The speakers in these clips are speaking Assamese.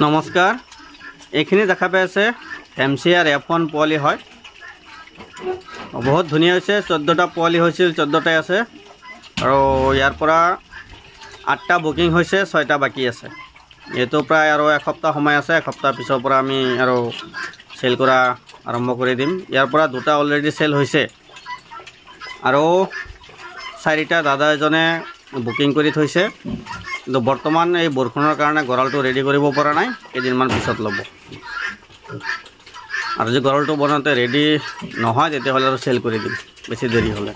নমস্কাৰ, এইখিনি দেখা পাই আছে MCR F1 পোৱালি হয়। বহুত ধুনীয়া হৈছে। 14টা পোৱালি হৈছিল, 14টাই আছে আৰু ইয়াৰ পৰা 8টা বুকিং হৈছে, 6টা বাকী আছে। এইটো প্ৰায় আৰু এসপ্তাহ সময় আছে। এসপ্তাহ পিছৰ পৰা আমি আৰু চেল কৰা আৰম্ভ কৰি দিম। ইয়াৰ পৰা 2টা অলৰেডি চেল হৈছে আৰু 4টা দাদা এজনে বুকিং কৰি থৈছে। কিন্তু বৰ্তমান এই বৰষুণৰ কাৰণে গঁৰালটো ৰেডি কৰিব পৰা নাই, কেইদিনমান পিছত ল'ব। আৰু যদি গঁৰালটো বনাওঁতে ৰেডি নহয় তেতিয়াহ'লে আৰু চেল কৰি দিম বেছি দেৰি হ'লে।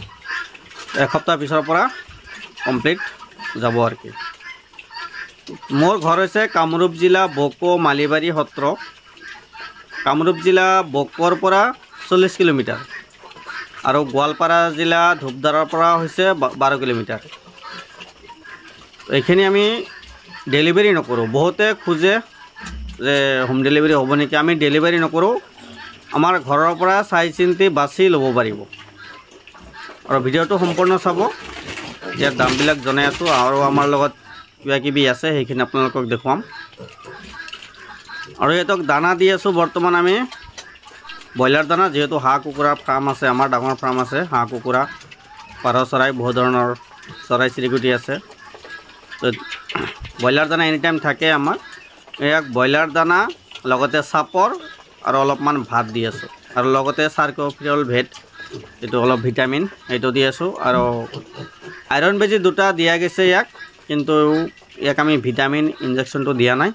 এসপ্তাহ পিছৰ পৰা কমপ্লিট যাব আৰু কি। মোৰ ঘৰ হৈছে কামৰূপ জিলা বকো মালিবাৰী সত্ৰ। কামৰূপ জিলা বকৰ পৰা 40 কিলোমিটাৰ আৰু গোৱালপাৰা জিলা ধূপদাৰৰ পৰা হৈছে 12 কিলোমিটাৰ। এইখিনি আমি ডেলিভাৰী নকৰোঁ। বহুতে খোজে যে হোম ডেলিভাৰী হ'ব নেকি। আমি ডেলিভাৰী নকৰোঁ। আমাৰ ঘৰৰ পৰা চাই চিন্তি বাছি ল'ব পাৰিব। আৰু ভিডিঅ'টো সম্পূৰ্ণ চাব। ইয়াৰ দামবিলাক জনাই আছোঁ আৰু আমাৰ লগত কিবা কিবি আছে সেইখিনি আপোনালোকক দেখুৱাম। আৰু ইহঁতক দানা দি আছোঁ বৰ্তমান আমি ব্ৰইলাৰ দানা, যিহেতু হাঁহ কুকুৰা ফাৰ্ম আছে, আমাৰ ডাঙৰ ফাৰ্ম আছে। হাঁহ কুকুৰা, পাৰ চৰাই, বহু ধৰণৰ চৰাই চিৰিকটি আছে। ব্ৰইলাৰ দানা এনি টাইম থাকে আমাৰ। ইয়াক ব্ৰইলাৰ দানা লগতে চাপৰ আৰু অলপমান ভাত দি আছোঁ আৰু লগতে চাৰ্কোফিয়ল ভেট, এইটো অলপ ভিটামিন এইটো দি আছোঁ। আৰু আইৰণ বেজী 2টা দিয়া গৈছে ইয়াক, কিন্তু ইয়াক আমি ভিটামিন ইনজেকশ্যনটো দিয়া নাই।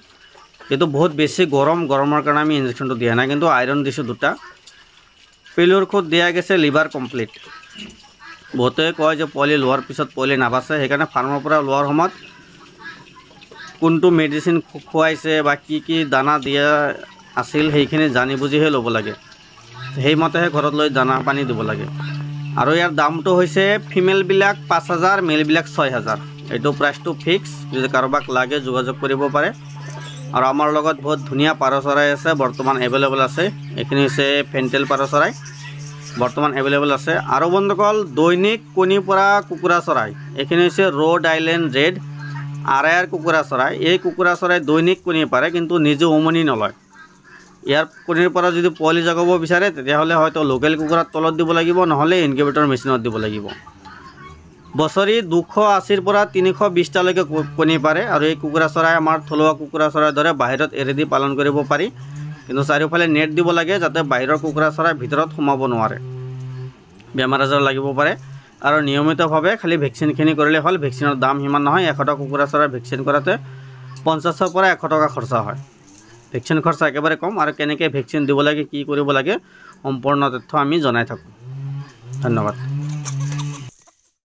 কিন্তু বহুত বেছি গৰমৰ কাৰণে আমি ইনজেকশ্যনটো দিয়া নাই, কিন্তু আইৰণ দিছোঁ 2টা। পেলুৰ খুদ দিয়া গৈছে, লিভাৰ কমপ্লিট। বহুতে কয় যে পোৱালি লোৱাৰ পিছত পোৱালি নাবাচে, সেইকাৰণে ফাৰ্মৰ পৰা লোৱাৰ সময়ত কোনটো মেডিচিন খুৱাইছে বা কি দানা দিয়া আছিল সেইখিনি জানি বুজিহে ল'ব লাগে। সেইমতেহে ঘৰত লৈ দানা পানী দিব লাগে। আৰু ইয়াৰ দামটো হৈছে ফিমেলবিলাক 5,000, মেলবিলাক 6,000। এইটো প্ৰাইচটো ফিক্স। যদি কাৰোবাক লাগে যোগাযোগ কৰিব পাৰে। আৰু আমাৰ লগত বহুত ধুনীয়া পাৰ চৰাই আছে, বৰ্তমান এভেইলেবল আছে। এইখিনি হৈছে ফেণ্টেল পাৰ চৰাই, বৰ্তমান এভেইলেবল আছে। আৰু বন্ধুসকল, দৈনিক কণী পৰা কুকুৰা চৰাই, এইখিনি হৈছে ৰ'ড আইলেণ্ড ৰেড আৰায়াৰ কুকুৰা চৰাই। এই কুকুৰা চৰাই দৈনিক কণী পাৰে, কিন্তু নিজে উমনি নলয়। ইয়াৰ কণীৰ পৰা যদি পোৱালি জগাব বিচাৰে তেতিয়াহ'লে হয়তো লোকেল কুকুৰাৰ তলত দিব লাগিব, নহ'লে ইনকিউবেটৰ মেচিনত দিব লাগিব। বছৰি 280ৰ পৰা 320টালৈকে কণী পাৰে। আৰু এই কুকুৰা চৰাই আমাৰ থলুৱা কুকুৰা চৰাইৰ দৰে বাহিৰত এৰি দি পালন কৰিব পাৰি, কিন্তু চাৰিওফালে নেট দিব লাগে যাতে বাহিৰৰ কুকুৰা চৰাই ভিতৰত সোমাব নোৱাৰে, বেমাৰ আজাৰ লাগিব পাৰে। আৰু নিয়মিতভাৱে খালি ভেকচিনখিনি কৰিলে হ'ল। ভেকচিনৰ দাম সিমান নহয়। 100টা কুকুৰা চৰাই ভেকচিন কৰাতে 50ৰ পৰা 100 টকা খৰচা হয়। ভেকচিন খৰচা একেবাৰে কম। আৰু কেনেকৈ ভেকচিন দিব লাগে, কি কৰিব লাগে, সম্পূৰ্ণ তথ্য আমি জনাই থাকোঁ। ধন্যবাদ।